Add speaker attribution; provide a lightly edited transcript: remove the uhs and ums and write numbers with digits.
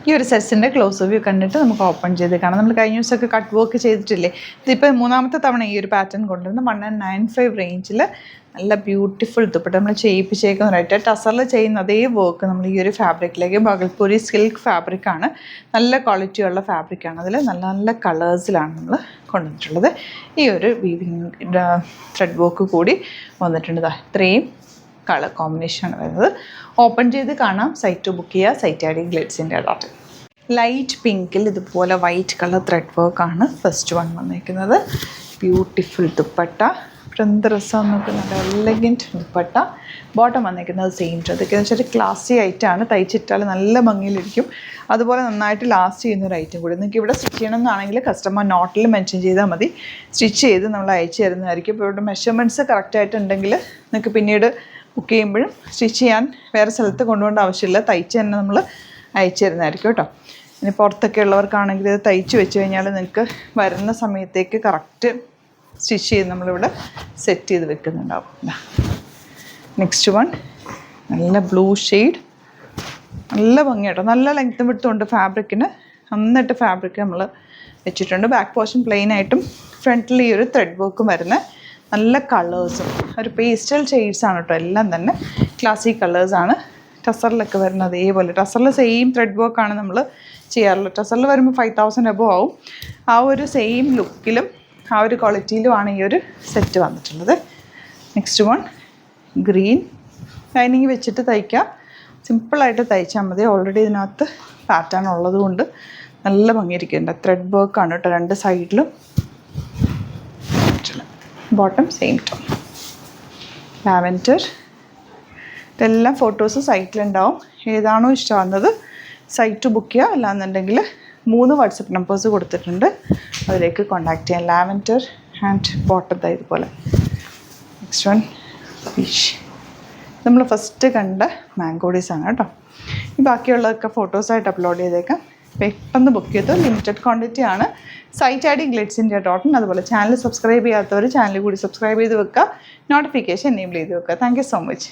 Speaker 1: ഈ ഒരു സെറ്റ്സിൻ്റെ close view കണ്ടിട്ട് നമുക്ക് ഓപ്പൺ ചെയ്ത് കാണാം. നമ്മൾ കഴിഞ്ഞ ദിവസമൊക്കെ കട്ട് വർക്ക് ചെയ്തിട്ടില്ലേ, ഇതിപ്പോൾ മൂന്നാമത്തെ തവണ ഈ ഒരു പാറ്റേൺ കൊണ്ടുവന്ന് 195 റേഞ്ചിൽ നല്ല ബ്യൂട്ടിഫുൾ ദുപ്പട്ട നമ്മൾ ചെയ്യിപ്പിച്ചേക്കുന്നതായിട്ട് ടസറിൽ ചെയ്യുന്ന അതേ വർക്ക് നമ്മൾ ഈ ഒരു ഫാബ്രിക്കിലേക്ക്, ബഗൽപൂരി സിൽക്ക് ഫാബ്രിക്കാണ്, നല്ല ക്വാളിറ്റിയുള്ള ഫാബ്രിക്കാണ്. അതിൽ നല്ല നല്ല കളേഴ്സിലാണ് നമ്മൾ കൊണ്ടുവന്നിട്ടുള്ളത്. ഈ ഒരു വീവിങ് ത്രെഡ് വർക്ക് കൂടി വന്നിട്ടുണ്ട്. ഇത്രയും കളർ കോമ്പിനേഷനാണ് വരുന്നത്. ഓപ്പൺ ചെയ്ത് കാണാം. സൈറ്റ് ബുക്ക് ചെയ്യുക. സൈറ്റ് ഐ ഡി ഗ്ലിറ്റ്സിൻ്റെ ഡോട്ട്. ലൈറ്റ് പിങ്കിൽ ഇതുപോലെ വൈറ്റ് കളർ ത്രെഡ് വർക്കാണ് ഫസ്റ്റ് വൺ വന്നിരിക്കുന്നത്. ബ്യൂട്ടിഫുൾ ദുപ്പട്ട, എന്ത് രസം നോക്കുക, നല്ല എലഗൻറ്റ് ദുപ്പട്ട. ബോട്ടം വന്നിരിക്കുന്നത് സെയിം. അതൊക്കെ എന്ന് വെച്ചാൽ ക്ലാസി ഐറ്റമാണ്, തയ്ച്ചിട്ടാൽ നല്ല ഭംഗിയിലിരിക്കും. അതുപോലെ നന്നായിട്ട് ലാസ്റ്റ് ചെയ്യുന്ന ഒരു ഐറ്റം കൂടി. നിങ്ങൾക്ക് ഇവിടെ സ്റ്റിച്ച് ചെയ്യണം എന്നാണെങ്കിൽ കസ്റ്റമർ നോട്ടിൽ മെൻഷൻ ചെയ്താൽ മതി, സ്റ്റിച്ച് ചെയ്ത് നമ്മൾ അയച്ചു തരുന്നതായിരിക്കും. ഇപ്പോൾ ഇവിടെ മെഷർമെൻറ്റ്സ് കറക്റ്റായിട്ടുണ്ടെങ്കിൽ നിങ്ങൾക്ക് പിന്നീട് ബുക്ക് ചെയ്യുമ്പോഴും സ്റ്റിച്ച് ചെയ്യാൻ വേറെ സ്ഥലത്ത് കൊണ്ടുപോകേണ്ട ആവശ്യമില്ല, തയ്ച്ച് തന്നെ നമ്മൾ അയച്ചു തരുന്നതായിരിക്കും കേട്ടോ. ഇനി പുറത്തൊക്കെ ഉള്ളവർക്കാണെങ്കിൽ ഇത് തയ്ച്ച് വെച്ച് കഴിഞ്ഞാൽ നിങ്ങൾക്ക് വരുന്ന സമയത്തേക്ക് കറക്റ്റ് സ്റ്റിച്ച് ചെയ്ത് നമ്മളിവിടെ സെറ്റ് ചെയ്ത് വെക്കുന്നുണ്ടാവും. നെക്സ്റ്റ് വൺ നല്ല ബ്ലൂ ഷെയ്ഡ്, നല്ല ഭംഗിയാട്ടോ, നല്ല ലെങ്ത്തും വിടുത്തുണ്ട് ഫാബ്രിക്കിന്. നന്നായിട്ട് ഫാബ്രിക് നമ്മൾ വെച്ചിട്ടുണ്ട്. ബാക്ക് പോർഷൻ പ്ലെയിൻ ആയിട്ടും ഫ്രണ്ടിൽ ഈ ഒരു ത്രെഡ് വർക്കും വരുന്ന നല്ല കളേഴ്സും ഒരു പേസ്റ്റൽ ഷെയ്ഡ്സാണ് കേട്ടോ. എല്ലാം തന്നെ ക്ലാസിക് കളേഴ്സാണ്. ടസറിലൊക്കെ വരുന്നത് അതേപോലെ. ടസറിൽ സെയിം ത്രെഡ് വർക്കാണ് നമ്മൾ ചെയ്യാറുള്ളത്. ടസറിൽ വരുമ്പോൾ 5000 എബോവ് ആവും. ആ ഒരു സെയിം ലുക്കിലും ആ ഒരു ക്വാളിറ്റിയിലുമാണ് ഈ ഒരു സെറ്റ് വന്നിട്ടുള്ളത്. Next one green. ലൈനിങ് വെച്ചിട്ട് തയ്ക്കുക, സിമ്പിളായിട്ട് തയ്ച്ചാൽ മതി. ഓൾറെഡി ഇതിനകത്ത് പാറ്റേൺ ഉള്ളത് കൊണ്ട് നല്ല ഭംഗിയിരിക്കുന്നുണ്ട്. ത്രെഡ് വർക്കാണ് കേട്ടോ രണ്ട് സൈഡിലും. Bottom same tone. ലാവൻഡർ. ഇതെല്ലാം ഫോട്ടോസ് സൈറ്റിലുണ്ടാവും. ഏതാണോ ഇഷ്ടമാകുന്നത് സൈറ്റ് ബുക്ക് ചെയ്യുക. അല്ലാന്നുണ്ടെങ്കിൽ 3 വാട്സപ്പ് നമ്പേഴ്സ് കൊടുത്തിട്ടുണ്ട്, അതിലേക്ക് കോൺടാക്ട് ചെയ്യാം. ലാവൻഡർ ആൻഡ് ബോട്ടം ഇതുപോലെ. Next one peach. നമ്മൾ ഫസ്റ്റ് കണ്ട മാംഗോഡീസാണ് കേട്ടോ. ഈ ബാക്കിയുള്ളതൊക്കെ ഫോട്ടോസായിട്ട് അപ്ലോഡ് ചെയ്തേക്കാം. പെട്ടെന്ന് ബുക്ക് ചെയ്തു. ലിമിറ്റഡ് ക്വാണ്ടിറ്റി ആണ്. സൈറ്റ് ഐ ഡി ഗ്ലിറ്റ്സിൻ്റെ.in. അതുപോലെ ചാനൽ സബ്സ്ക്രൈബ് ചെയ്യാത്തവർ ചാനൽ കൂടി സബ്സ്ക്രൈബ് ചെയ്ത് വെക്കുക, നോട്ടിഫിക്കേഷൻ എനേബിൾ ചെയ്ത് വെക്കുക. Thank you so much.